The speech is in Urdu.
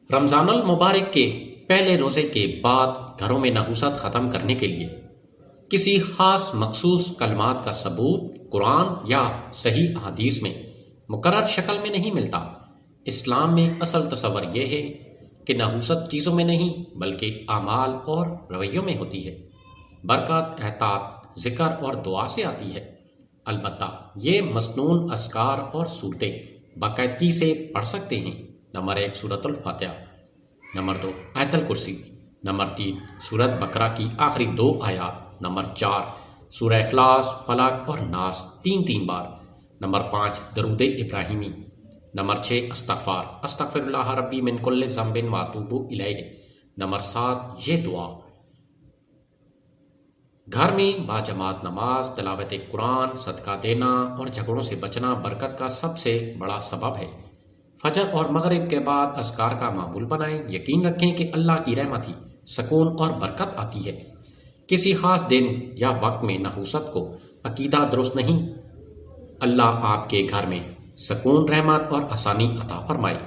رمضان المبارک کے پہلے روزے کے بعد گھروں میں نحوست ختم کرنے کے لیے کسی خاص مخصوص کلمات کا ثبوت قرآن یا صحیح حدیث میں مقرر شکل میں نہیں ملتا۔ اسلام میں اصل تصور یہ ہے کہ نحوست چیزوں میں نہیں بلکہ اعمال اور رویوں میں ہوتی ہے۔ برکت احطاط ذکر اور دعا سے آتی ہے۔ البتہ یہ مسنون اذکار اور صورتیں باقاعدگی سے پڑھ سکتے ہیں۔ نمبر 1 سورۃ الفاتحہ، نمبر 2 آیت الکرسی، نمبر 3 سورۃ بقرہ کی آخری 2 آیات، نمبر 4 سورہ اخلاص، فلق اور ناس 3 بار، نمبر 5 درود ابراہیمی، نمبر 6 استغفر اللہ ربی من کل ذنب واتوب الیہ، نمبر 7 یہ دعا۔ گھر میں باجماعت نماز، تلاوت قرآن، صدقہ دینا اور جھگڑوں سے بچنا برکت کا سب سے بڑا سبب ہے۔ فجر اور مغرب کے بعد اذکار کا معمول بنائیں۔ یقین رکھیں کہ اللہ کی رحمت ہی سکون اور برکت آتی ہے۔ کسی خاص دن یا وقت میں نحوست کو عقیدہ درست نہیں۔ اللہ آپ کے گھر میں سکون، رحمت اور آسانی عطا فرمائے۔